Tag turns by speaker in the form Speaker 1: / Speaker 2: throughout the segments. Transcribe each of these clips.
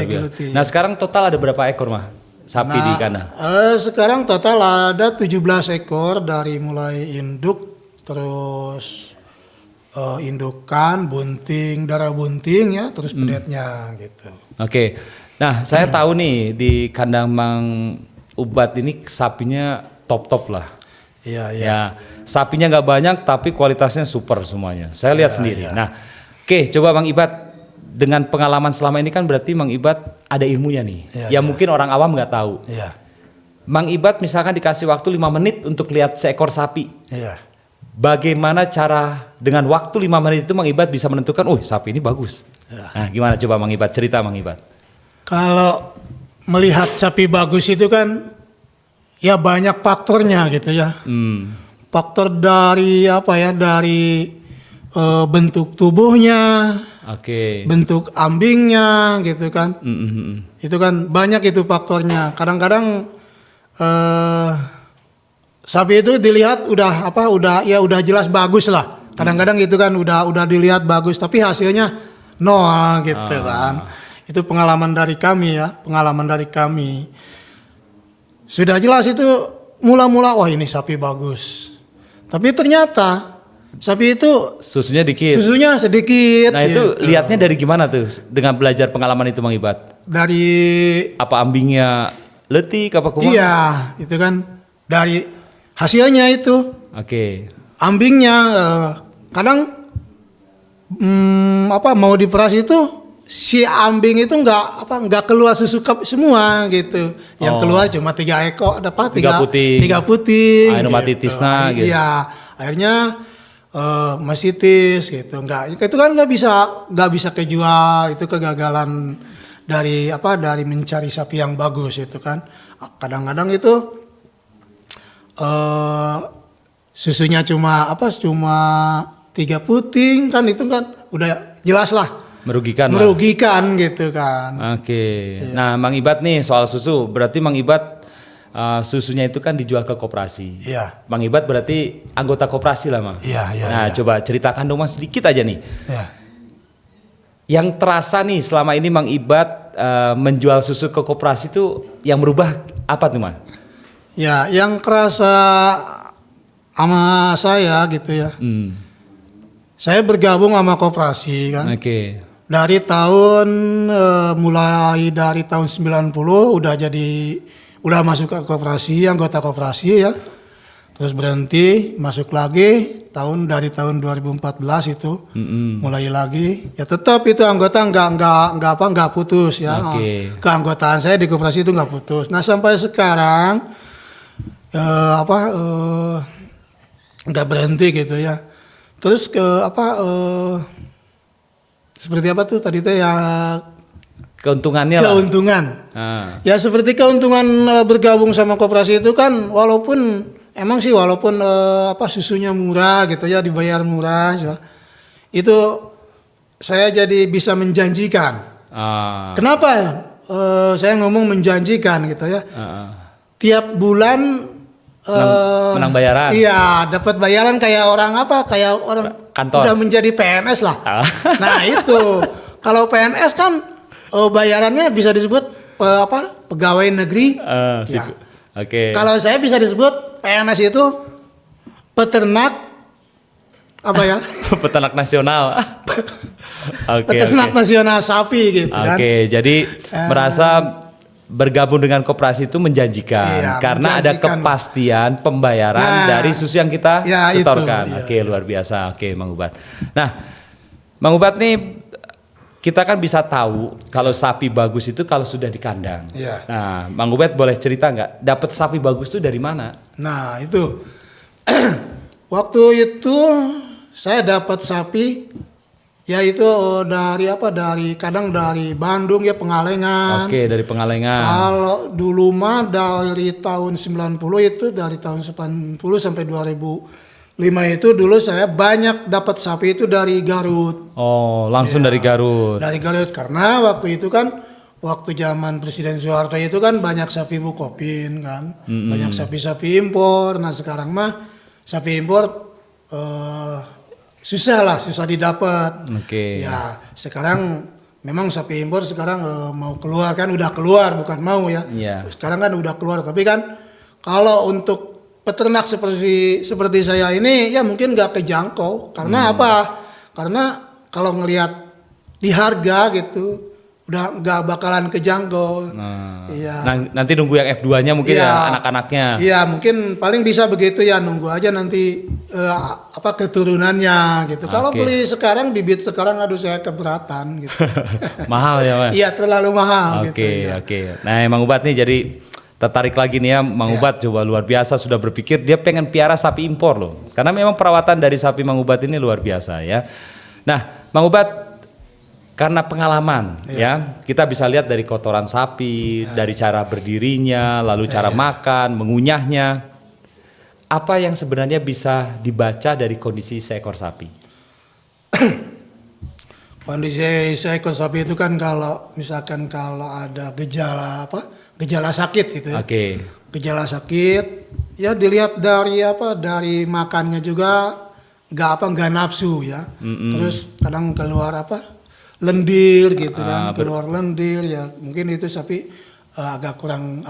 Speaker 1: Geluti.
Speaker 2: Nah sekarang total ada berapa ekor mah sapi di kandang?
Speaker 1: Sekarang total ada 17 ekor dari mulai induk terus indukan, bunting, darah bunting ya, terus pedetnya gitu.
Speaker 2: Oke. Nah saya tahu nih di kandang Mang Ubat ini sapinya top lah.
Speaker 1: Iya, iya.
Speaker 2: Ya sapinya nggak banyak tapi kualitasnya super semuanya. Saya lihat sendiri.
Speaker 1: Iya.
Speaker 2: Nah, oke coba Mang Ibat dengan pengalaman selama ini kan berarti Mang Ibat ada ilmunya nih.
Speaker 1: Iya,
Speaker 2: Mungkin orang awam nggak tahu.
Speaker 1: Iya.
Speaker 2: Mang Ibat misalkan dikasih waktu 5 menit untuk lihat seekor sapi.
Speaker 1: Iya.
Speaker 2: Bagaimana cara dengan waktu 5 menit itu Mang Ibat bisa menentukan, sapi ini bagus.
Speaker 1: Ya.
Speaker 2: Nah, gimana coba Mang Ibat cerita Mang Ibat?
Speaker 1: Kalau melihat sapi bagus itu kan ya banyak faktornya gitu ya. Faktor dari dari bentuk tubuhnya, bentuk ambingnya gitu kan. Itu kan banyak itu faktornya. Kadang-kadang sapi itu dilihat udah jelas bagus lah. Kadang-kadang gitu kan udah dilihat bagus tapi hasilnya nol gitu kan. Itu pengalaman dari kami ya, Sudah jelas itu mula-mula wah ini sapi bagus. Tapi ternyata sapi itu
Speaker 2: susunya
Speaker 1: sedikit.
Speaker 2: Nah, itu lihatnya dari gimana tuh dengan belajar pengalaman itu Mang Ibat?
Speaker 1: Dari
Speaker 2: apa ambingnya letik apa kumaha?
Speaker 1: Iya, itu kan dari hasilnya itu.
Speaker 2: Oke.
Speaker 1: Ambingnya kadang mau diperas itu si ambing itu nggak keluar susu semua gitu. Yang keluar cuma 3 ekor, tiga puting.
Speaker 2: Aenomatitisna gitu.
Speaker 1: Iya, akhirnya masitis gitu. Itu kan nggak bisa kejual, itu kegagalan dari mencari sapi yang bagus itu kan. Kadang-kadang itu susunya cuma 3 puting kan, itu kan udah jelas lah merugikan gitu kan.
Speaker 2: Oke. Iya. Nah, Mang Ibat nih soal susu, berarti Mang Ibat susunya itu kan dijual ke koperasi.
Speaker 1: Iya.
Speaker 2: Mang Ibat berarti anggota koperasi lah, Mang.
Speaker 1: Iya.
Speaker 2: Nah, coba ceritakan dong Mas sedikit aja nih.
Speaker 1: Iya.
Speaker 2: Yang terasa nih selama ini Mang Ibat menjual susu ke koperasi itu yang berubah apa tuh, Mas?
Speaker 1: Ya, yang kerasa sama saya gitu ya. Saya bergabung sama koperasi kan.
Speaker 2: Oke.
Speaker 1: Dari mulai dari tahun 90 udah masuk ke koperasi, anggota koperasi ya. Terus berhenti, masuk lagi dari tahun 2014 itu. Mulai lagi. Ya tetap itu anggota nggak putus ya. Keanggotaan saya di koperasi itu nggak putus. Nah, sampai sekarang nggak berhenti gitu ya. Terus seperti apa tuh tadi ya
Speaker 2: keuntungannya
Speaker 1: keuntungan lah. Ya seperti keuntungan bergabung sama koperasi itu kan walaupun susunya murah gitu ya, dibayar murah ya, itu saya jadi bisa menjanjikan. Kenapa saya ngomong menjanjikan gitu ya, tiap bulan
Speaker 2: menang bayaran.
Speaker 1: Iya, dapat bayaran kayak orang
Speaker 2: kantor.
Speaker 1: Udah menjadi PNS lah. Nah, itu. Kalau PNS kan bayarannya bisa disebut pegawai negeri. Ya.
Speaker 2: Oke.
Speaker 1: Kalau saya bisa disebut PNS itu peternak
Speaker 2: peternak nasional.
Speaker 1: Peternak nasional sapi gitu kan.
Speaker 2: Oke, jadi merasa bergabung dengan koperasi itu menjanjikan karena ada kepastian pembayaran dari susu yang kita setorkan. Oke, luar biasa. Oke, Mang Ubat. Nah, Mang Ubat nih kita kan bisa tahu kalau sapi bagus itu kalau sudah di kandang. Nah, Mang Ubat boleh cerita nggak dapat sapi bagus itu dari mana?
Speaker 1: Nah, itu waktu itu saya dapat sapi. Ya itu dari kadang dari Bandung ya, Pengalengan.
Speaker 2: Oke, dari Pengalengan.
Speaker 1: Kalau dulu mah dari tahun 90 itu, dari tahun 90 sampai 2005 itu dulu saya banyak dapat sapi itu dari Garut.
Speaker 2: Oh, langsung dari Garut.
Speaker 1: Dari Garut karena waktu itu kan zaman Presiden Soeharto itu kan banyak sapi bukopin kan. Banyak sapi-sapi impor. Nah, sekarang mah sapi impor susah didapat.
Speaker 2: Oke.
Speaker 1: Ya, sekarang memang sapi impor sekarang mau keluar kan, udah keluar bukan mau ya. Sekarang kan udah keluar, tapi kan kalau untuk peternak seperti saya ini ya mungkin nggak kejangkau. Karena apa? Karena kalau ngelihat di harga gitu udah nggak bakalan kejangkau. Iya.
Speaker 2: Nanti nunggu yang F2-nya mungkin ya anak-anaknya.
Speaker 1: Iya, mungkin paling bisa begitu ya, nunggu aja nanti keturunannya gitu. Kalau beli sekarang bibit sekarang, aduh saya keberatan gitu.
Speaker 2: Mahal ya, Mas?
Speaker 1: Iya, terlalu mahal gitu.
Speaker 2: Oke. Nah, Mang Ubat nih jadi tertarik lagi nih ya, Mang Ubat coba luar biasa sudah berpikir dia pengen piara sapi impor loh. Karena memang perawatan dari sapi Mang Ubat ini luar biasa ya. Nah, Mang Ubat karena pengalaman ya, kita bisa lihat dari kotoran sapi, dari cara berdirinya, lalu cara makan, mengunyahnya. Apa yang sebenarnya bisa dibaca dari kondisi seekor sapi?
Speaker 1: Kondisi seekor sapi itu kan kalau misalkan kalau ada gejala sakit gitu ya. Gejala sakit ya dilihat dari makannya juga nggak nafsu ya. Terus kadang keluar lendir gitu kan, keluar lendir ya, mungkin itu sapi agak kurang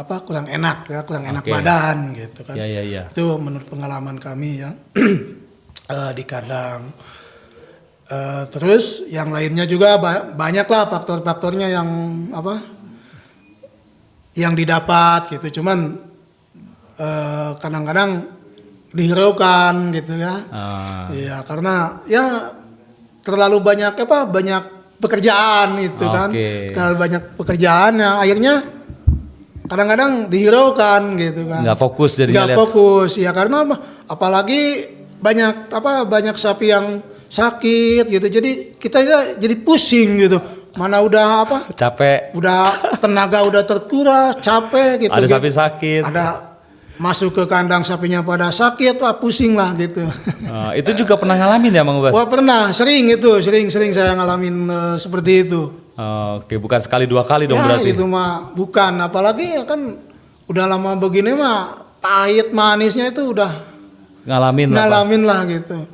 Speaker 1: enak ya, kurang enak badan gitu kan. Itu menurut pengalaman kami ya. Di kandang. Terus yang lainnya juga banyak lah faktor-faktornya yang didapat gitu, cuman kadang-kadang dihiraukan gitu ya. Iya, karena ya terlalu banyak pekerjaan itu kan, terlalu banyak pekerjaan, akhirnya kadang-kadang dihiraukan gitu kan.
Speaker 2: Nggak fokus jadinya.
Speaker 1: Nggak fokus ya, karena apalagi banyak sapi yang sakit gitu, jadi kita jadi pusing gitu. Mana udah
Speaker 2: capek,
Speaker 1: udah tenaga udah terkuras, capek gitu.
Speaker 2: Ada sapi sakit.
Speaker 1: Ada masuk ke kandang sapinya pada sakit, pusing lah gitu.
Speaker 2: Itu juga pernah ngalamin ya, Mang Ubat?
Speaker 1: Wah pernah, sering saya ngalamin seperti itu.
Speaker 2: Bukan sekali dua kali dong berarti?
Speaker 1: Itu mah bukan, apalagi kan udah lama begini mah pahit manisnya itu udah ngalamin lah gitu.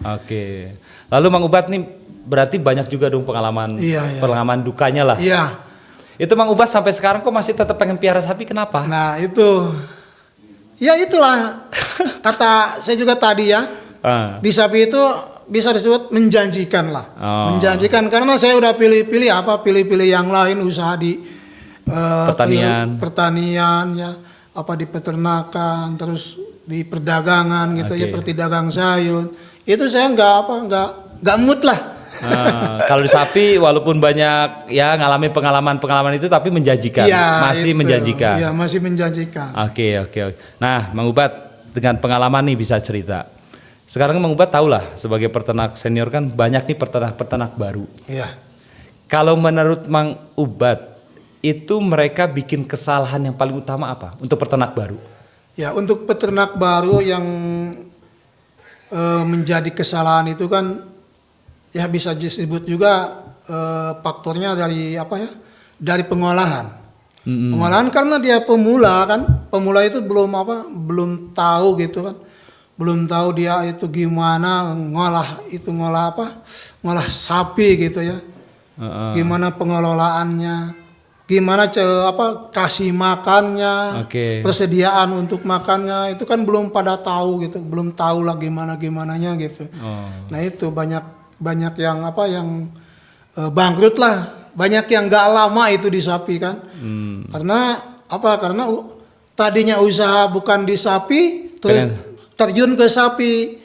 Speaker 2: Lalu Mang Ubat nih berarti banyak juga dong pengalaman pengalaman dukanya lah.
Speaker 1: Iya.
Speaker 2: Itu Mang Ubat sampai sekarang kok masih tetap pengen piara sapi, kenapa?
Speaker 1: Nah itu. Ya itulah kata saya juga tadi ya, di sapi itu bisa disebut menjanjikan lah, menjanjikan karena saya udah pilih-pilih yang lain, usaha di pertanian ya, di peternakan, terus di perdagangan gitu ya, seperti dagang sayur, itu saya nggak mood lah.
Speaker 2: Kalau di sapi walaupun banyak ya ngalamin pengalaman itu tapi menjanjikan, masih menjanjikan.
Speaker 1: Iya, masih menjanjikan.
Speaker 2: Oke. Nah, Mang Ubat dengan pengalaman nih bisa cerita. Sekarang Mang Ubat tahu lah sebagai peternak senior kan banyak nih peternak baru.
Speaker 1: Iya.
Speaker 2: Kalau menurut Mang Ubat itu mereka bikin kesalahan yang paling utama apa untuk peternak baru?
Speaker 1: Ya, untuk peternak baru yang menjadi kesalahan itu kan ya bisa disebut juga faktornya dari pengolahan. Pengolahan karena dia pemula itu belum tahu gitu kan, belum tahu dia itu gimana ngolah sapi gitu ya, gimana pengelolaannya, gimana kasih makannya, persediaan untuk makannya itu kan belum pada tahu gitu, belum tahu lah gimananya gitu. Nah itu banyak yang bangkrut lah, banyak yang gak lama itu di sapi kan. Karena tadinya usaha bukan di sapi terus terjun ke sapi.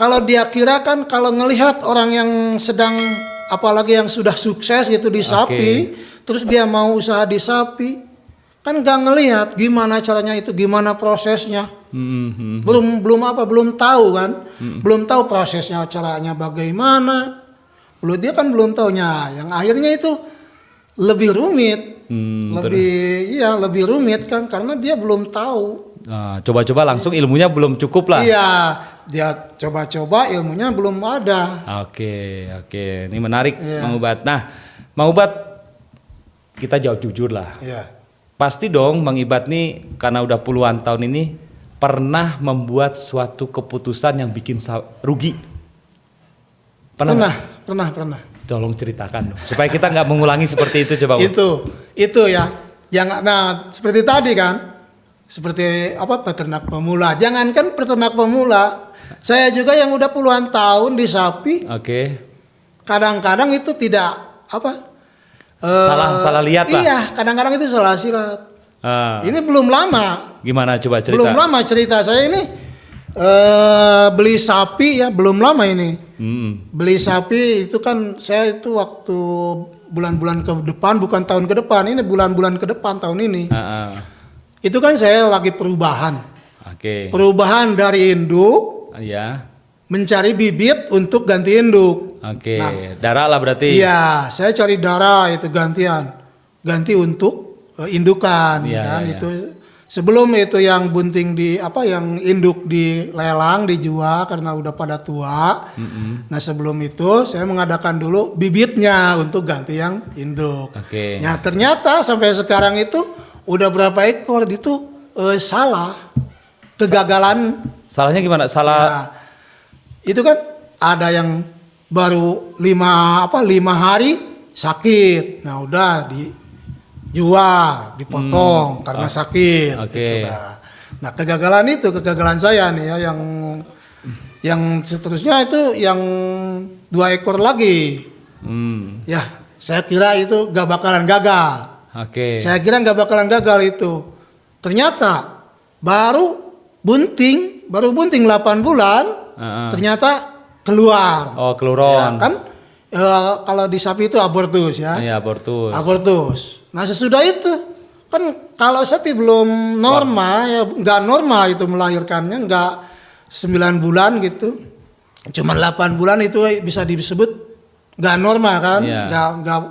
Speaker 1: Kalau dia kira kan, kalau ngelihat orang yang sedang apalagi yang sudah sukses gitu di sapi, terus dia mau usaha di sapi, kan gak ngelihat gimana caranya itu, gimana prosesnya. Belum tahu kan, belum tahu prosesnya, caranya bagaimana. Dia kan belum tahunya, yang akhirnya itu lebih rumit, lebih rumit kan, karena dia belum tahu.
Speaker 2: Coba-coba langsung ilmunya belum cukup lah.
Speaker 1: Iya, dia coba-coba ilmunya belum ada.
Speaker 2: Oke, ini menarik, Mang Ubat. Nah, Mang Ubat, kita jawab jujur lah.
Speaker 1: Iya.
Speaker 2: Pasti dong, Mang Ubat nih karena udah puluhan tahun ini pernah membuat suatu keputusan yang bikin rugi?
Speaker 1: Pernah.
Speaker 2: Tolong ceritakan dong, supaya kita nggak mengulangi seperti itu coba.
Speaker 1: Itu ya. Jangan, nah seperti tadi kan, seperti apa peternak pemula. Jangankan peternak pemula, saya juga yang udah puluhan tahun di sapi.
Speaker 2: Oke.
Speaker 1: Kadang-kadang itu tidak apa.
Speaker 2: Salah lihat lah.
Speaker 1: Iya, kadang-kadang itu salah silat. Ini belum lama.
Speaker 2: Gimana coba cerita?
Speaker 1: Belum lama cerita saya ini beli sapi ya, belum lama ini. Beli sapi itu kan saya itu waktu bulan-bulan ke depan, bukan tahun ke depan, ini bulan-bulan ke depan tahun ini. Itu kan saya lagi perubahan.
Speaker 2: Oke.
Speaker 1: Perubahan dari induk.
Speaker 2: Iya.
Speaker 1: Mencari bibit untuk ganti induk.
Speaker 2: Oke. Nah, darah lah berarti.
Speaker 1: Iya, saya cari darah itu gantian. Ganti untuk indukan kan itu. Sebelum itu yang bunting yang induk dilelang dijual karena udah pada tua. Nah, sebelum itu saya mengadakan dulu bibitnya untuk ganti yang induk.
Speaker 2: Oke.
Speaker 1: Nah, ternyata sampai sekarang itu udah berapa ekor itu salah. Kegagalan.
Speaker 2: Salahnya gimana? Salah.
Speaker 1: Nah, itu kan ada yang baru 5 hari sakit. Nah, udah dijual, dipotong karena sakit.
Speaker 2: Oke.
Speaker 1: Gitu. Nah, kegagalan saya nih ya yang seterusnya itu yang 2 ekor lagi. Ya, saya kira itu gak bakalan gagal.
Speaker 2: Oke.
Speaker 1: Saya kira gak bakalan gagal itu. Ternyata baru bunting 8 bulan. Ternyata keluar.
Speaker 2: Oh, keluaran.
Speaker 1: Ya, kan kalau di sapi itu abortus ya.
Speaker 2: Iya, abortus.
Speaker 1: Abortus. Nah, sesudah itu kan kalau sapi belum normal ya nggak normal itu melahirkannya, nggak 9 bulan gitu. Cuma 8 bulan itu bisa disebut nggak normal kan,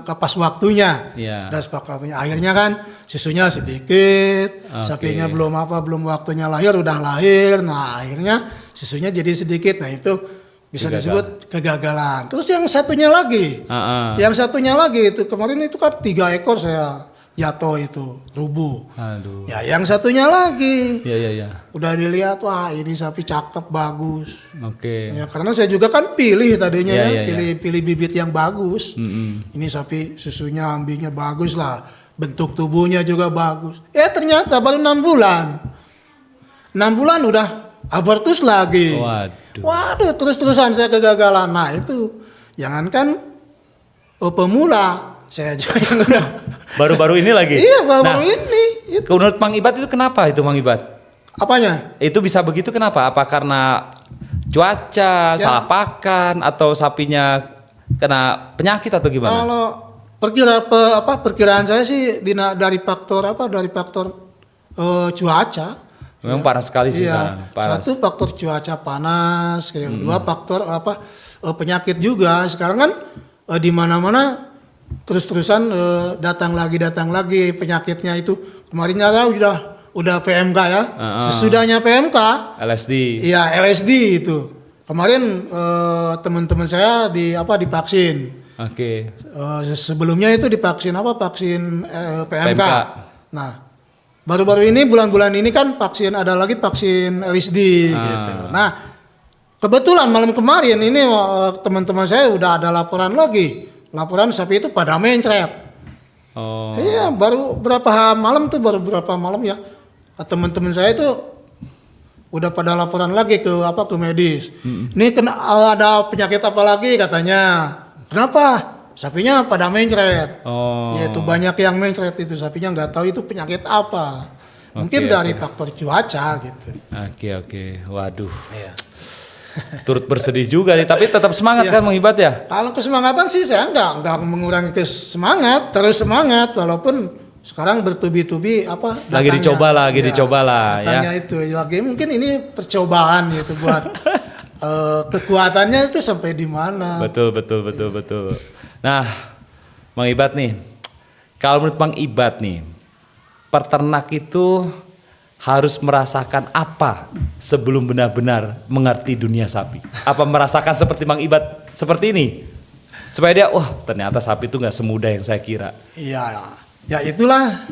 Speaker 1: nggak pas waktunya. Nggak pas waktunya. Akhirnya kan susunya sedikit, sapinya belum waktunya lahir udah lahir. Nah, akhirnya susunya jadi sedikit. Nah, itu bisa disebut kegagalan. Terus yang satunya lagi. Yang satunya lagi itu kemarin itu kan 3 ekor saya jatuh itu, rubuh.
Speaker 2: Aduh.
Speaker 1: Ya, yang satunya lagi.
Speaker 2: Iya.
Speaker 1: Udah dilihat, wah ini sapi cakep, bagus.
Speaker 2: Oke.
Speaker 1: Ya, karena saya juga kan pilih tadinya pilih bibit yang bagus. Ini sapi susunya, ambinya bagus lah. Bentuk tubuhnya juga bagus. Ternyata baru 6 bulan. 6 bulan udah abortus lagi. Waduh, terus-terusan saya kegagalan. Nah, itu jangankan pemula, saya juga yang udah
Speaker 2: baru-baru ini lagi.
Speaker 1: Iya, baru ini.
Speaker 2: Itu. Menurut Mang Ibat itu kenapa itu Mang Ibat?
Speaker 1: Apanya?
Speaker 2: Itu bisa begitu kenapa? Apa karena cuaca, salah pakan, atau sapinya kena penyakit atau gimana?
Speaker 1: Kalau perkiraan saya sih dari faktor cuaca.
Speaker 2: Memang panas sekali sih.
Speaker 1: Iya. Satu faktor cuaca panas, yang kedua faktor penyakit juga. Sekarang kan di mana-mana terus-terusan datang lagi penyakitnya itu. Kemarin udah PMK ya. Sesudahnya PMK
Speaker 2: LSD.
Speaker 1: Iya, LSD itu. Kemarin teman-teman saya divaksin.
Speaker 2: Oke.
Speaker 1: Sebelumnya itu vaksin PMK. Nah, baru-baru ini bulan-bulan ini kan ada lagi vaksin LSD gitu. Nah, kebetulan malam kemarin ini teman-teman saya udah ada laporan sapi itu pada mencret. Iya, baru berapa malam ya. Teman-teman saya itu udah pada laporan lagi ke medis. Ini ada penyakit apa lagi katanya. Kenapa? Sapinya pada mencret. Yaitu banyak yang mencret itu sapinya, nggak tahu itu penyakit apa. Mungkin dari faktor cuaca gitu.
Speaker 2: Oke. Waduh. Iya. Turut bersedih juga nih, tapi tetap semangat kan Mang Ibat ya?
Speaker 1: Kalau kesemangatan sih saya nggak mengurangi semangat, terus semangat walaupun sekarang bertubi-tubi
Speaker 2: lagi dicoba lah
Speaker 1: datangnya
Speaker 2: ya.
Speaker 1: Itu lagi mungkin ini percobaan gitu buat kekuatannya itu sampai di mana.
Speaker 2: Betul. Nah, Mang Ibat nih, kalau menurut Mang Ibat nih, peternak itu harus merasakan apa sebelum benar-benar mengerti dunia sapi? Apa merasakan seperti Mang Ibat seperti ini? Supaya dia, ternyata sapi itu nggak semudah yang saya kira.
Speaker 1: Iya, ya itulah.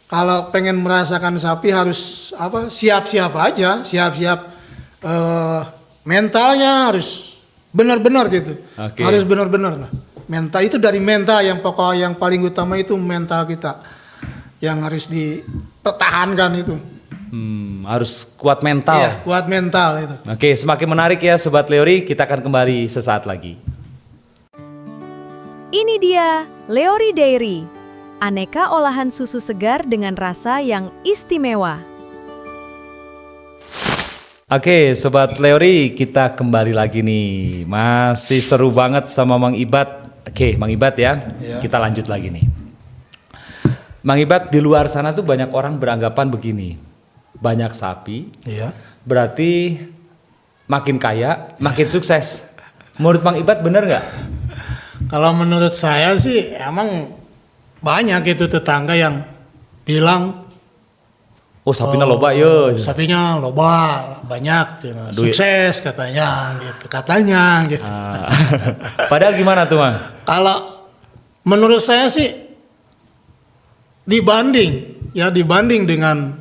Speaker 1: Kalau pengen merasakan sapi harus siap-siap aja, siap-siap mentalnya harus benar-benar gitu. Harus benar-benar lah. Mental itu dari mental yang pokok yang paling utama itu mental kita yang harus dipertahankan itu.
Speaker 2: Harus kuat mental.
Speaker 1: Iya, kuat mental itu.
Speaker 2: Oke, semakin menarik ya Sobat Leori, kita akan kembali sesaat lagi.
Speaker 3: Ini dia Leori Dairy, aneka olahan susu segar dengan rasa yang istimewa.
Speaker 2: Oke, Sobat Leori, kita kembali lagi nih. Masih seru banget sama Mang Ibad. Oke, Mang Ibad ya, kita lanjut lagi nih. Mang Ibad, di luar sana tuh banyak orang beranggapan begini. Banyak sapi, berarti makin kaya, makin sukses. Menurut Mang Ibad bener nggak?
Speaker 1: Kalau menurut saya sih emang banyak itu tetangga yang bilang,
Speaker 2: oh sapinya loba ya.
Speaker 1: Sapinya loba banyak, sukses katanya gitu.
Speaker 2: Padahal gimana tuh Mang?
Speaker 1: Kalau menurut saya sih dibanding dengan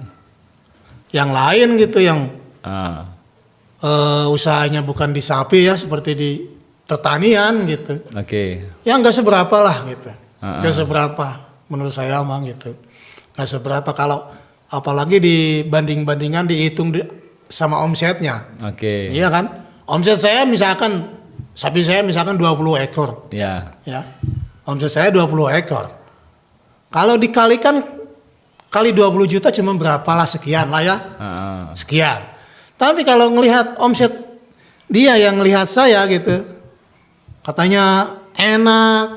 Speaker 1: yang lain gitu yang usahanya bukan di sapi ya, seperti di pertanian gitu. Ya nggak seberapa lah gitu. Nggak seberapa menurut saya Mang gitu. Nggak seberapa kalau apalagi dibanding-bandingan dihitung sama omsetnya. Iya kan? Omset saya misalkan sapi saya misalkan 20 ekor. Ya. Omset saya 20 ekor. Kalau dikalikan kali 20 juta cuma berapalah sekian lah ya. Sekian. Tapi kalau ngelihat omset dia yang ngelihat saya gitu. Katanya enak.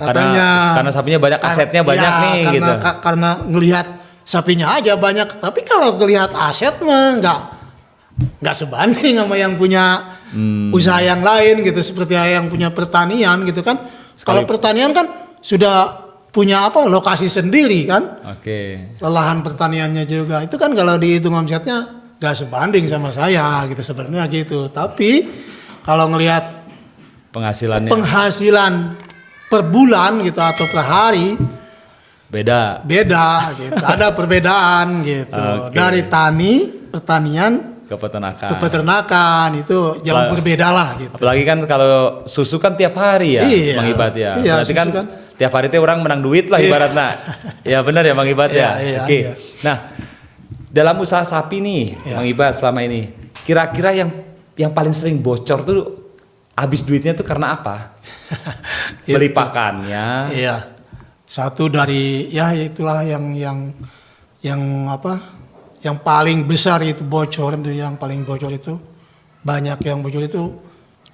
Speaker 2: Karena sapinya banyak, asetnya banyak nih gitu.
Speaker 1: Karena ngelihat sapinya aja banyak, tapi kalau ngelihat aset mah nggak sebanding sama yang punya usaha yang lain gitu, seperti yang punya pertanian gitu kan. Kalau pertanian kan sudah punya lokasi sendiri kan. Lahan pertaniannya juga itu kan kalau dihitung omsetnya nggak sebanding sama saya gitu sebenarnya gitu. Tapi kalau ngelihat penghasilan per bulan gitu atau per hari beda gitu. Ada perbedaan gitu. Dari pertanian ke peternakan itu jauh berbeda lah gitu.
Speaker 2: Apalagi kan kalau susu kan tiap hari ya, Mang Ibad ya. Berarti kan tiap hari itu orang menang duit lah ibaratnya. Ya benar ya Mang Ibad ya. Oke. Nah, dalam usaha sapi nih Mang Ibad selama ini, kira-kira yang paling sering bocor tuh habis duitnya tuh karena apa? Beli pakannya.
Speaker 1: Iya. Satu dari itulah yang paling besar itu bocor itu, yang paling bocor itu banyak yang bocor itu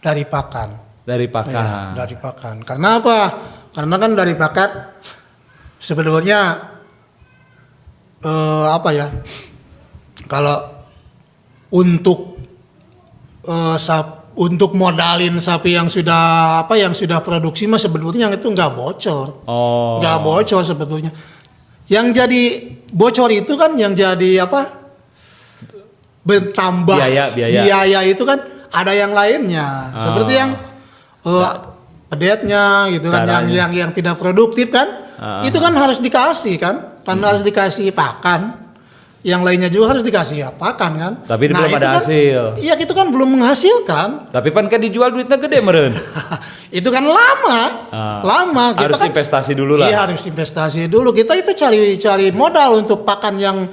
Speaker 1: dari pakan. Dari pakan. Karena apa? Karena kan dari pakan sebenarnya kalau untuk modalin sapi yang sudah produksi mah sebetulnya itu nggak bocor. Nggak bocor sebetulnya. Yang jadi bocor itu kan yang jadi bertambah biaya itu kan ada yang lainnya. Seperti yang pedetnya gitu kan, yang tidak produktif kan. Itu kan harus dikasih kan. Harus dikasih pakan. Yang lainnya juga harus dikasih pakan kan.
Speaker 2: Tapi belum ada hasil.
Speaker 1: Iya, itu kan belum menghasilkan.
Speaker 2: Tapi kan dijual duitnya gede meren.
Speaker 1: Itu kan lama. Kita
Speaker 2: harus investasi dulu lah.
Speaker 1: Iya, harus investasi dulu. Kita itu cari modal untuk pakan yang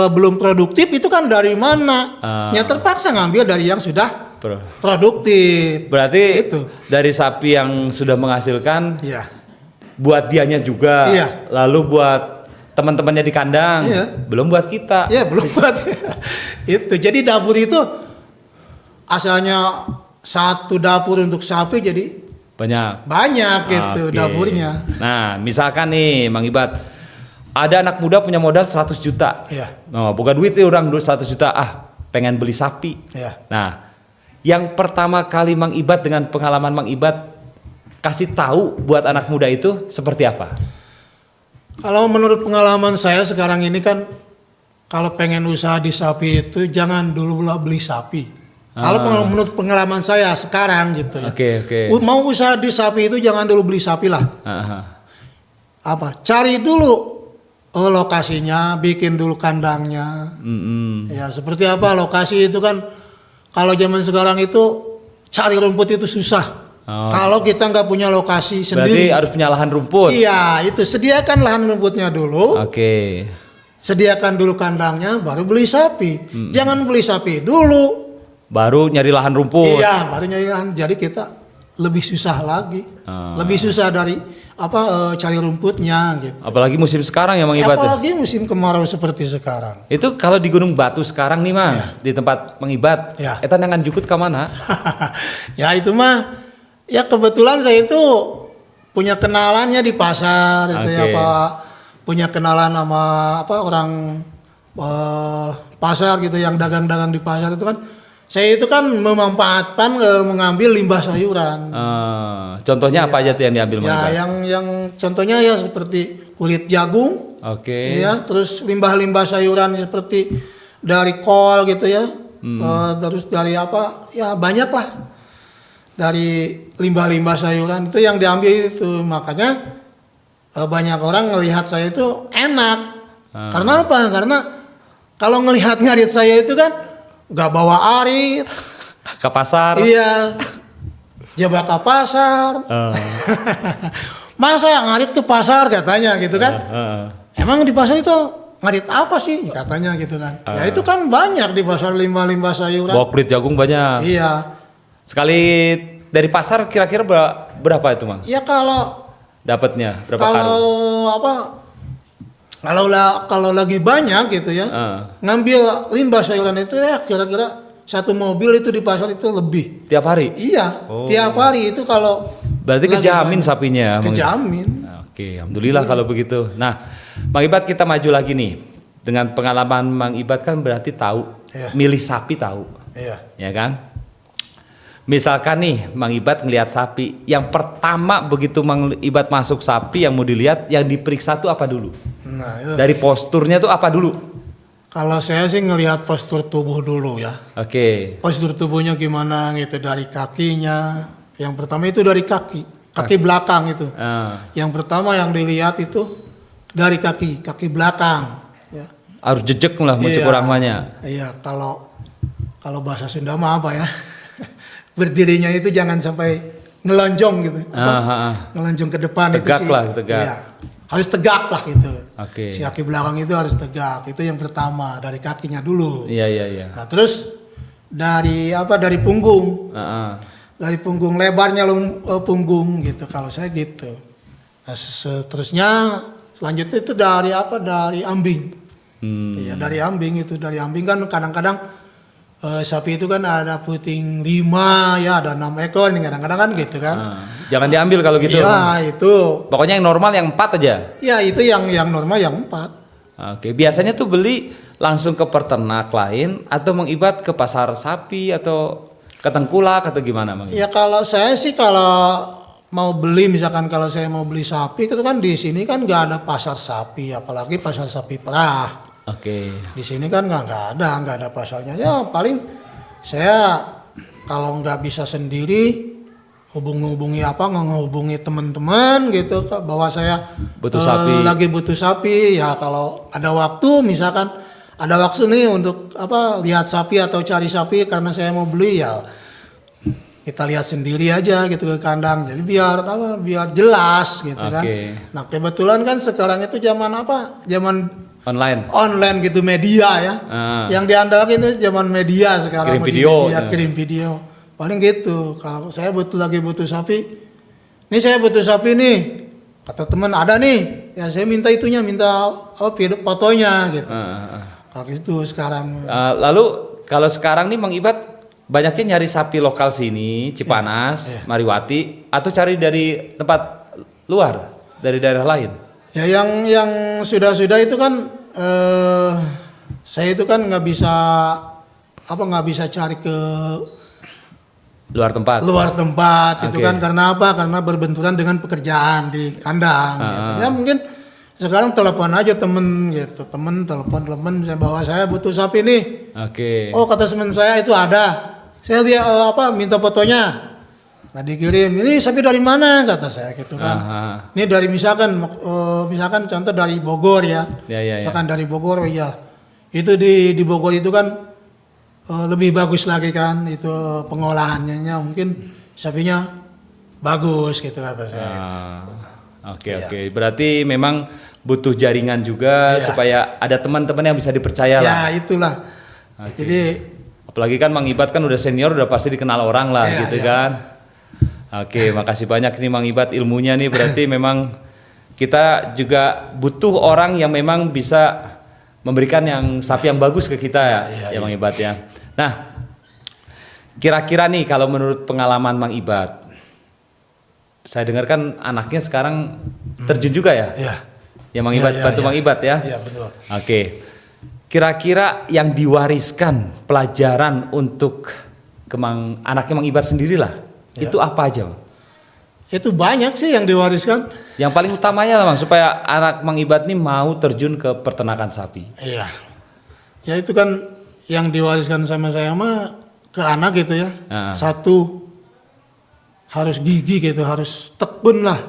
Speaker 1: belum produktif itu kan dari mana? Yang terpaksa ngambil dari yang sudah produktif.
Speaker 2: Berarti dari sapi yang sudah menghasilkan, buat dianya juga, lalu buat teman-temannya di kandang, belum buat kita.
Speaker 1: Iya, belum buat itu. Jadi dapur itu asalnya satu dapur untuk sapi jadi banyak gitu dapurnya.
Speaker 2: Nah, misalkan nih Mang Ibad, ada anak muda punya modal 100 juta. Bukan duit orang 100 juta, pengen beli sapi. Nah, yang pertama kali Mang Ibad dengan pengalaman Mang Ibad kasih tahu buat anak muda itu seperti apa?
Speaker 1: Kalau menurut pengalaman saya sekarang ini kan, kalau pengen usaha di sapi itu jangan dulu beli sapi. Kalau menurut pengalaman saya sekarang gitu ya. Mau usaha di sapi itu jangan dulu beli sapi lah. Cari dulu lokasinya, bikin dulu kandangnya. Ya seperti apa lokasi itu kan, kalau zaman sekarang itu cari rumput itu susah.
Speaker 2: Oh.
Speaker 1: Kalau kita nggak punya lokasi
Speaker 2: Berarti
Speaker 1: sendiri.
Speaker 2: harus punya lahan rumput.
Speaker 1: Iya, itu sediakan lahan rumputnya dulu.
Speaker 2: Oke.
Speaker 1: Sediakan dulu kandangnya, baru beli sapi. Jangan beli sapi dulu.
Speaker 2: Baru nyari lahan rumput.
Speaker 1: Iya, baru nyari lahan. Jadi kita lebih susah lagi. Lebih susah dari cari rumputnya gitu.
Speaker 2: Apalagi musim sekarang ya Mang Ibat.
Speaker 1: Apalagi musim kemarau seperti sekarang.
Speaker 2: Itu kalau di Gunung Batu sekarang nih Mang, di tempat Mang Ibat,
Speaker 1: Ya.
Speaker 2: eta nangan jukut ke mana?
Speaker 1: Ya itu mah, ya kebetulan saya itu punya kenalannya di pasar, itu ya
Speaker 2: Oke.
Speaker 1: Pak. Punya kenalan sama orang pasar gitu yang dagang-dagang di pasar itu kan. Saya itu kan memanfaatkan mengambil limbah sayuran.
Speaker 2: Contohnya apa aja tuh yang diambil Mang
Speaker 1: Ya,
Speaker 2: Ibat?
Speaker 1: yang contohnya ya seperti kulit jagung,
Speaker 2: Oke.
Speaker 1: ya, terus limbah-limbah sayuran seperti dari kol gitu ya, terus dari ya banyak lah, dari limbah-limbah sayuran itu yang diambil itu, makanya banyak orang ngelihat saya itu enak. Karena apa? Karena kalau ngelihat ngarit saya itu kan nggak bawa arit,
Speaker 2: Ke pasar.
Speaker 1: iya, jebak ke pasar. Masa ngarit ke pasar katanya gitu kan? Emang di pasar itu ngarit apa sih katanya gitu kan? Ya itu kan banyak di pasar limbah-limbah sayuran.
Speaker 2: Bawa kulit jagung banyak.
Speaker 1: Iya.
Speaker 2: Sekali dari pasar kira-kira berapa itu Mang?
Speaker 1: Ya kalau
Speaker 2: Dapatnya berapa karung?
Speaker 1: kalau lagi banyak gitu ya, ngambil limbah sayuran itu ya kira-kira satu mobil itu di pasar itu lebih.
Speaker 2: Tiap hari?
Speaker 1: Iya, tiap hari itu kalau
Speaker 2: Berarti
Speaker 1: lagi
Speaker 2: kejamin
Speaker 1: banyak.
Speaker 2: sapinya Mang Ibat?
Speaker 1: Kejamin.
Speaker 2: Oke, alhamdulillah kalau begitu. Nah, Mang Ibat kita maju lagi nih. Dengan pengalaman Mang Ibat kan berarti tahu,
Speaker 1: Iya.
Speaker 2: milih sapi tahu,
Speaker 1: Iya.
Speaker 2: ya kan? Misalkan nih Mang Ibat ngelihat sapi, yang pertama begitu Mang Ibat masuk sapi yang mau dilihat, yang diperiksa tuh apa dulu?
Speaker 1: Nah, itu.
Speaker 2: Dari posturnya tuh apa dulu?
Speaker 1: Kalau saya sih ngelihat postur tubuh dulu ya.
Speaker 2: Oke.
Speaker 1: Postur tubuhnya gimana gitu, dari kakinya. Yang pertama itu dari kaki belakang itu. Yang pertama yang dilihat itu dari kaki belakang. Ya.
Speaker 2: Harus jejek lah muncul
Speaker 1: Iya.
Speaker 2: orang mahnya.
Speaker 1: Iya, kalau bahasa Sunda mah apa ya? Berdirinya itu jangan sampai ngelonjong gitu. Ngelonjong ke depan
Speaker 2: Tegak
Speaker 1: itu sih.
Speaker 2: lah, tegak.
Speaker 1: Iya. Harus tegak lah gitu.
Speaker 2: Oke.
Speaker 1: Si kaki belakang itu harus tegak. Itu yang pertama, dari kakinya dulu.
Speaker 2: Iya.
Speaker 1: Nah, terus dari punggung. Dari punggung, lebarnya punggung gitu, kalau saya gitu. Nah, seterusnya selanjutnya itu dari ambing. Iya, dari ambing itu. Dari ambing kan kadang-kadang sapi itu kan ada puting 5 ya, ada 6 ekor nih kadang-kadang kan gitu kan.
Speaker 2: Jangan diambil kalau gitu.
Speaker 1: Iya, itu.
Speaker 2: Pokoknya yang normal yang 4 aja.
Speaker 1: Ya, itu yang normal yang 4.
Speaker 2: Oke, biasanya tuh beli langsung ke peternak lain atau mengibat ke pasar sapi atau ke tengkulak atau gimana Mang?
Speaker 1: Ya kalau saya sih kalau mau beli, misalkan kalau saya mau beli sapi itu kan di sini kan nggak ada pasar sapi, apalagi pasar sapi perah.
Speaker 2: Oke.
Speaker 1: Di sini kan nggak ada pasarnya. Ya paling saya kalau nggak bisa sendiri menghubungi teman-teman gitu bahwa saya
Speaker 2: Butuh sapi.
Speaker 1: lagi butuh sapi. Ya kalau ada waktu, misalkan ada waktu nih untuk lihat sapi atau cari sapi karena saya mau beli, ya kita lihat sendiri aja gitu ke kandang. Jadi biar jelas gitu kan. Nah, kebetulan kan sekarang itu zaman online gitu, media ya. Yang diandalkan itu zaman media sekarang. Kirim video. Paling gitu. Kalau saya lagi butuh sapi. Nih saya butuh sapi nih. Kata teman ada nih. Ya saya minta fotonya gitu. Kalau itu sekarang.
Speaker 2: Lalu kalau sekarang nih Mang Ibat banyaknya nyari sapi lokal sini, Cipanas, Mariwati, atau cari dari tempat luar, dari daerah lain?
Speaker 1: Ya yang sudah itu kan saya itu kan nggak bisa cari ke
Speaker 2: luar tempat.
Speaker 1: Itu kan karena apa? Karena berbenturan dengan pekerjaan di kandang. Gitu. Ya mungkin sekarang telepon aja temen telepon saya bahwa saya butuh sapi nih. Oh kata teman saya itu ada. Saya lihat minta fotonya. Nah dikirim, ini sapi dari mana kata saya gitu kan. Ini dari misalkan contoh dari Bogor ya. Misalkan dari Bogor ya. Itu di Bogor itu kan lebih bagus lagi kan itu pengolahannya, mungkin sapinya bagus gitu kata saya.
Speaker 2: Oke. Berarti memang butuh jaringan juga supaya ada teman-teman yang bisa dipercaya lah.
Speaker 1: Ya itulah. Jadi
Speaker 2: apalagi kan Mang Ibat kan udah senior, udah pasti dikenal orang lah gitu kan. Oke, makasih banyak nih Mang Ibat ilmunya nih. Berarti memang kita juga butuh orang yang memang bisa memberikan yang sapi yang bagus ke kita ya Mang Ibat ya. Nah, kira-kira nih kalau menurut pengalaman Mang Ibat, saya dengar kan anaknya sekarang terjun juga ya?
Speaker 1: Iya.
Speaker 2: Ya Mang Ibat, bantu Mang Ibat ya?
Speaker 1: Iya betul.
Speaker 2: Oke. Kira-kira yang diwariskan pelajaran untuk anaknya Mang Ibat sendirilah, itu apa aja Mang?
Speaker 1: Itu banyak sih yang diwariskan.
Speaker 2: Yang paling utamanya lah Mang, supaya anak Mang Ibat nih mau terjun ke peternakan sapi.
Speaker 1: Iya. Ya itu kan yang diwariskan sama saya mah ke anak gitu ya. Satu, harus gigi gitu, harus tekun lah.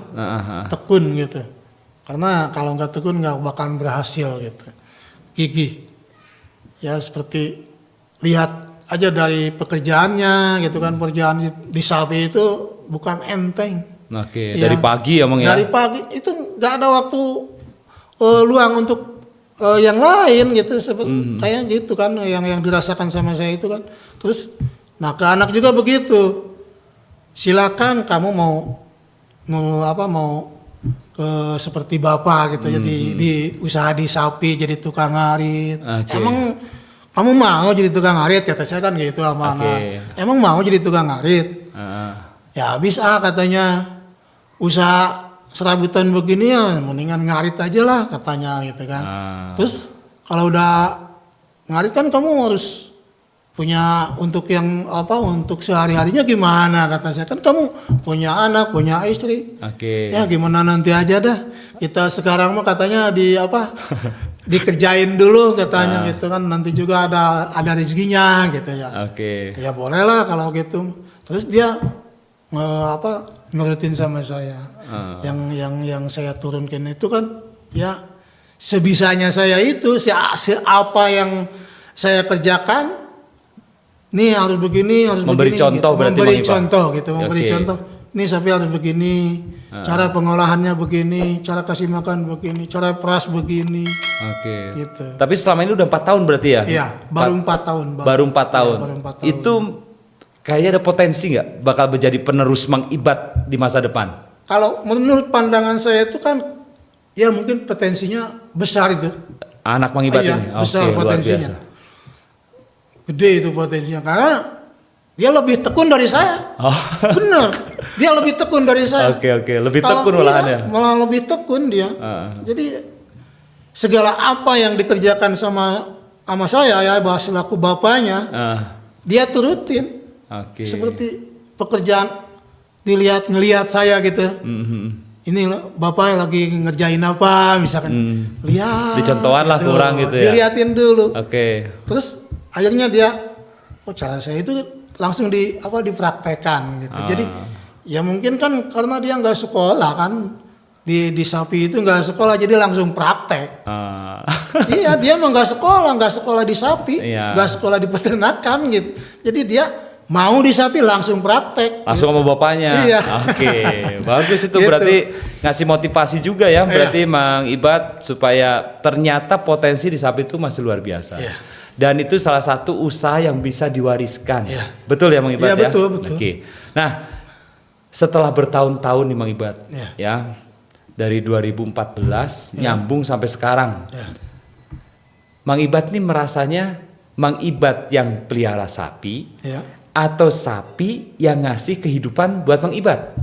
Speaker 1: Tekun gitu. Karena kalau nggak tekun nggak bakal berhasil gitu. Gigi. Ya seperti lihat aja dari pekerjaannya gitu kan, pekerjaan di sapi itu bukan enteng.
Speaker 2: Oke, dari pagi ya Mang ya?
Speaker 1: Dari pagi itu nggak ada waktu luang untuk yang lain gitu, kayak gitu kan yang dirasakan sama saya itu kan. Terus, nah ke anak juga begitu. Silakan kamu mau seperti bapak gitu, jadi di usaha di sapi jadi tukang ngarit. Emang kamu mau jadi tukang ngarit, kata saya kan gitu sama anak. Emang mau jadi tukang ngarit? Ya bisa katanya, usaha serabutan begini ya mendingan ngarit aja lah katanya gitu kan. Terus kalau udah ngarit kan kamu harus punya untuk yang untuk sehari-harinya gimana, kata saya kan kamu punya anak, punya istri. Ya gimana nanti aja dah. Kita sekarang mah katanya dikerjain dulu katanya gitu kan, nanti juga ada rezekinya gitu ya. Ya boleh lah kalau gitu. Terus dia nurutin sama saya. Yang saya turunkan itu kan ya sebisanya saya itu, apa yang saya kerjakan nih harus begini, harus
Speaker 2: memberi
Speaker 1: begini,
Speaker 2: contoh
Speaker 1: gitu.
Speaker 2: Berarti
Speaker 1: memberi contoh gitu, memberi contoh. Nih sapi harus begini, cara pengolahannya begini, cara kasih makan begini, cara peras begini. Gitu.
Speaker 2: Tapi selama ini udah 4 tahun berarti ya?
Speaker 1: Iya, baru 4 tahun.
Speaker 2: Baru 4 tahun.
Speaker 1: Ya, baru 4 tahun.
Speaker 2: Itu kayaknya ada potensi nggak bakal menjadi penerus Mang Ibat di masa depan?
Speaker 1: Kalau menurut pandangan saya itu kan, ya mungkin potensinya besar itu.
Speaker 2: Anak Mang Ibat ini?
Speaker 1: Besar potensinya. Gede itu potensinya, karena dia lebih tekun dari saya. Bener, dia lebih tekun dari saya.
Speaker 2: Lebih tekun malahannya.
Speaker 1: Malah lebih tekun dia. Jadi segala apa yang dikerjakan sama saya ya, selaku bapaknya, dia turutin. Seperti pekerjaan ngelihat saya gitu. Ini bapak lagi ngerjain apa misalkan. Lihat.
Speaker 2: Dicontohan lah gitu. Kurang gitu ya.
Speaker 1: Dilihatin dulu.
Speaker 2: Terus
Speaker 1: akhirnya dia, cara saya itu langsung dipraktekkan gitu. Jadi ya mungkin kan karena dia nggak sekolah kan, di sapi itu nggak sekolah, jadi langsung praktek. Iya, dia mah nggak sekolah di sapi, nggak sekolah di peternakan gitu. Jadi dia mau di sapi langsung praktek.
Speaker 2: Langsung sama bapaknya.
Speaker 1: Iya.
Speaker 2: Bagus itu gitu. Berarti ngasih motivasi juga ya, berarti Mang Ibat supaya ternyata potensi di sapi itu masih luar biasa. Dan itu salah satu usaha yang bisa diwariskan. Betul ya Mang Ibat ya?
Speaker 1: Betul.
Speaker 2: Nah, setelah bertahun-tahun nih Mang Ibat ya, dari 2014 nyambung sampai sekarang. Mang Ibat nih merasanya Mang Ibat yang pelihara sapi atau sapi yang ngasih kehidupan buat Mang Ibat?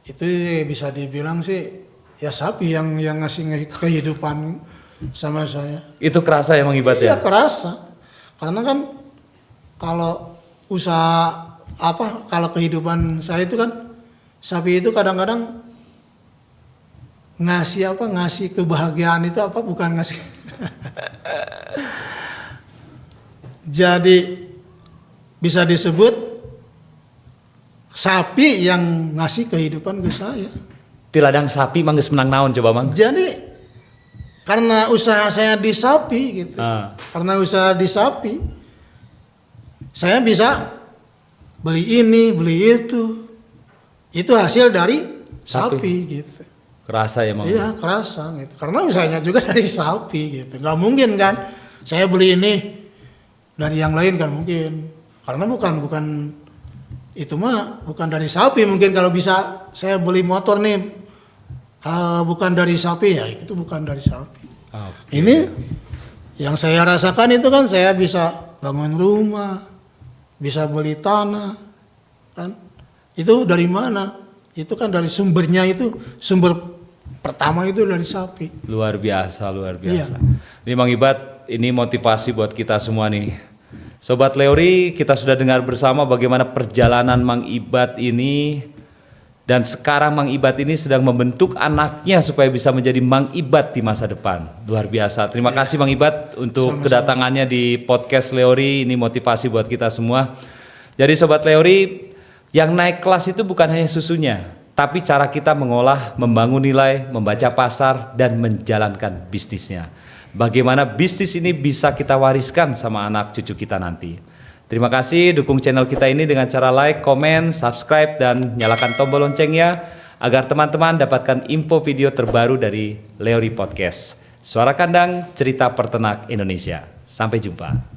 Speaker 1: Itu bisa dibilang sih ya sapi yang ngasih kehidupan sama saya.
Speaker 2: Itu kerasa ya Mang Ibat ya?
Speaker 1: Iya kerasa. Karena kan kalau usaha kalau kehidupan saya itu kan sapi itu kadang-kadang ngasih kebahagiaan itu bukan ngasih. Jadi bisa disebut sapi yang ngasih kehidupan ke saya.
Speaker 2: Di ladang sapi mangges menang naon coba Mang?
Speaker 1: Jadi karena usaha saya di sapi gitu. Karena usaha di sapi, saya bisa beli ini, beli itu. itu hasil dari sapi gitu.
Speaker 2: Kerasa ya Mang?
Speaker 1: Iya kerasa gitu. Karena usahanya juga dari sapi gitu. Nggak mungkin kan saya beli ini dari yang lain kan mungkin. Karena bukan itu mah bukan dari sapi. Mungkin kalau bisa saya beli motor nih bukan dari sapi ya itu bukan dari sapi. Okay. Ini yang saya rasakan itu kan saya bisa bangun rumah, bisa beli tanah kan. Itu dari mana? Itu kan dari sumbernya itu sumber pertama itu dari sapi.
Speaker 2: Luar biasa. Iya. Ini Mang Ibat, ini motivasi buat kita semua nih. Sobat Leori, kita sudah dengar bersama bagaimana perjalanan Mang Ibat ini. Dan sekarang Mang Ibat ini sedang membentuk anaknya supaya bisa menjadi Mang Ibat di masa depan. Luar biasa. Terima kasih Mang Ibat untuk kedatangannya di podcast Leori. Ini motivasi buat kita semua. Jadi Sobat Leori, yang naik kelas itu bukan hanya susunya, tapi cara kita mengolah, membangun nilai, membaca pasar, dan menjalankan bisnisnya. Bagaimana bisnis ini bisa kita wariskan sama anak cucu kita nanti. Terima kasih, dukung channel kita ini dengan cara like, komen, subscribe, dan nyalakan tombol loncengnya agar teman-teman dapatkan info video terbaru dari Leori Podcast. Suara Kandang, cerita peternak Indonesia. Sampai jumpa.